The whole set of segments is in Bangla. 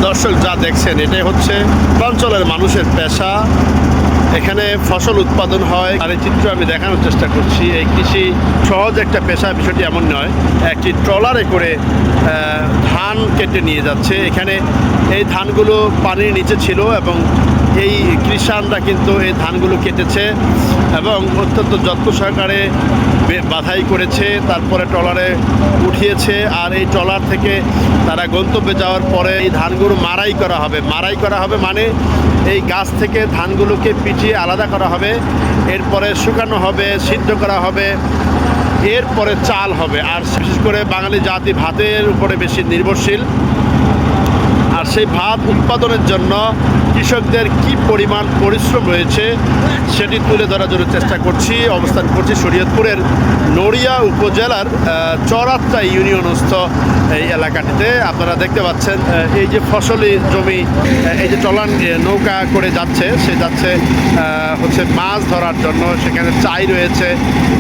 দর্শক যা দেখছেন এটাই হচ্ছে অঞ্চলের মানুষের পেশা। এখানে ফসল উৎপাদন হয় আর এই চিত্র আমি দেখানোর চেষ্টা করছি। এই কৃষি সহজ একটা পেশা, বিষয়টি এমন নয়। একটি ট্রলারে করে ধান কেটে নিয়ে যাচ্ছে। এখানে এই ধানগুলো পানির নিচে ছিল এবং এই কৃষানরা কিন্তু এই ধানগুলো কেটেছে এবং অত্যন্ত যত্ন সহকারে বাধাই করেছে, তারপরে ট্রলারে উঠিয়েছে। আর এই ট্রলার থেকে তারা গন্তব্যে যাওয়ার পরে এই ধানগুলো মাড়াই করা হবে। মাড়াই করা হবে মানে এই গাছ থেকে ধানগুলোকে পিটিয়ে আলাদা করা হবে, এরপরে শুকানো হবে, সিদ্ধ করা হবে, এরপরে চাল হবে। আর বিশেষ করে বাঙালি জাতি ভাতের উপরে বেশি নির্ভরশীল। আর সেই ভাত উৎপাদনের জন্য কৃষকদের কি পরিমাণ পরিশ্রম রয়েছে সেটি তুলে ধরার জন্য চেষ্টা করছি। অবস্থান করছি শরীয়তপুরের নড়িয়া উপজেলার চরাত্রা ইউনিয়নস্থ এই এলাকাটিতে। আপনারা দেখতে পাচ্ছেন এই যে ফসলি জমি, এই যে ট্রলার নৌকা করে যাচ্ছে, সে যাচ্ছে হচ্ছে মাছ ধরার জন্য। সেখানে চাই রয়েছে,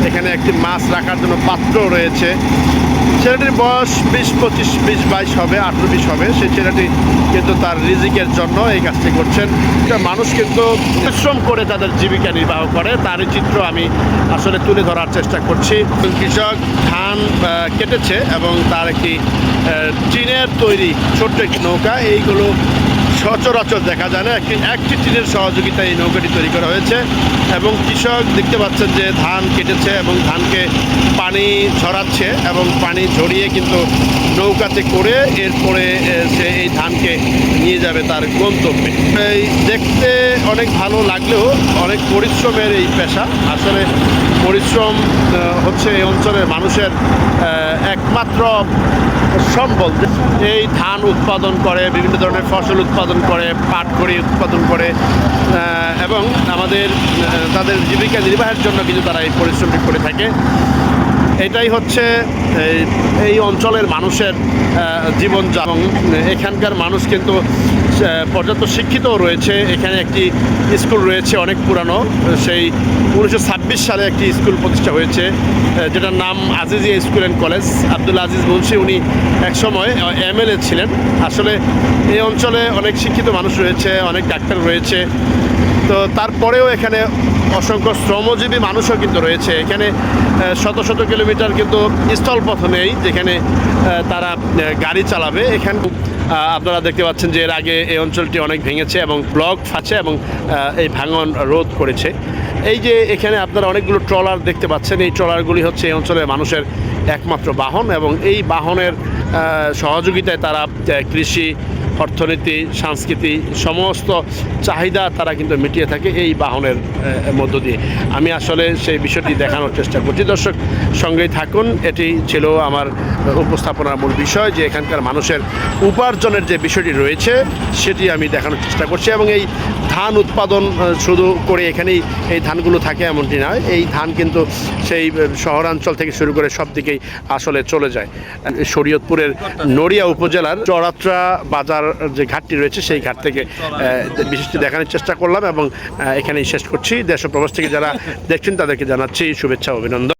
এখানে একটি মাছ রাখার জন্য পাত্র রয়েছে। ছেলেটির বয়স 20-22 হবে, 18-20 হবে। সেই ছেলেটি কিন্তু তার রিজিকের জন্য এই কাজটি করছেন। মানুষ কিন্তু পরিশ্রম করে তাদের জীবিকা নির্বাহ করে, তারই চিত্র আমি আসলে তুলে ধরার চেষ্টা করছি। কৃষক ধান কেটেছে এবং তার একটি টিনের তৈরি ছোট্ট একটি নৌকা, এইগুলো সচরাচর দেখা যায় না। একটি টিনের সহযোগিতায় এই নৌকাটি তৈরি করা হয়েছে এবং কৃষক দেখতে পাচ্ছেন যে ধান কেটেছে এবং ধানকে পানি ঝরাচ্ছে এবং পানি ঝরিয়ে কিন্তু নৌকাতে করে এরপরে সে এই ধানকে নিয়ে যাবে তার গন্তব্যে। এই দেখতে অনেক ভালো লাগলেও অনেক পরিশ্রমের এই পেশা। আসলে পরিশ্রম হচ্ছে এই অঞ্চলের মানুষের একমাত্র সম্বল। এই ধান উৎপাদন করে, বিভিন্ন ধরনের ফসল উৎপাদন করে, পাট খড়ি উৎপাদন করে এবং তাদের জীবিকা নির্বাহের জন্য কিন্তু তারা এই পরিশ্রমটি করে থাকে। এটাই হচ্ছে এই অঞ্চলের মানুষের জীবনযাপন। এখানকার মানুষ কিন্তু পর্যাপ্ত শিক্ষিতও রয়েছে। এখানে একটি স্কুল রয়েছে অনেক পুরানো, সেই 1926 সালে একটি স্কুল প্রতিষ্ঠা হয়েছে যেটার নাম Azizia school and college. Abdul Aziz Munshi উনি একসময় MLA ছিলেন। আসলে এই অঞ্চলে অনেক শিক্ষিত মানুষ রয়েছে, অনেক ডাক্তার রয়েছে। তো তারপরেও এখানে অসংখ্য শ্রমজীবী মানুষও কিন্তু রয়েছে। এখানে শত শত কিলোমিটার কিন্তু স্থলপথ নেই যেখানে তারা গাড়ি চালাবে। এখানে আপনারা দেখতে পাচ্ছেন যে এর আগে এই অঞ্চলটি অনেক ভেঙেছে এবং ব্লক ফাঁচে এবং এই ভাঙন রোধ করেছে। এই যে এখানে আপনারা অনেকগুলো ট্রলার দেখতে পাচ্ছেন, এই ট্রলারগুলি হচ্ছে এই অঞ্চলের মানুষের একমাত্র বাহন এবং এই বাহনের সহযোগিতায় তারা কৃষি, অর্থনীতি, সংস্কৃতি সমস্ত চাহিদা তারা কিন্তু মিটিয়ে থাকে এই বাহনের মধ্য দিয়ে। আমি আসলে সেই বিষয়টি দেখানোর চেষ্টা করছি। দর্শক সঙ্গেই থাকুন। এটি ছিল আমার উপস্থাপনার মূল বিষয়, যে এখানকার মানুষের উপার্জনের যে বিষয়টি রয়েছে সেটি আমি দেখানোর চেষ্টা করছি। এবং এই ধান উৎপাদন শুধু করে এখানেই এই ধানগুলো থাকে এমনটি নয়। এই ধান কিন্তু সেই শহরাঞ্চল থেকে শুরু করে সব দিকেই আসলে চলে যায়। শরীয়তপুরের নড়িয়া উপজেলার চরাত্রা বাজার যে ঘাটটি রয়েছে সেই ঘাট থেকে বিশেষটি দেখানোর চেষ্টা করলাম এবং এখানেই শেষ করছি। দেশ ও প্রবাস থেকে যারা দেখছেন তাদেরকে জানাচ্ছি শুভেচ্ছা, অভিনন্দন।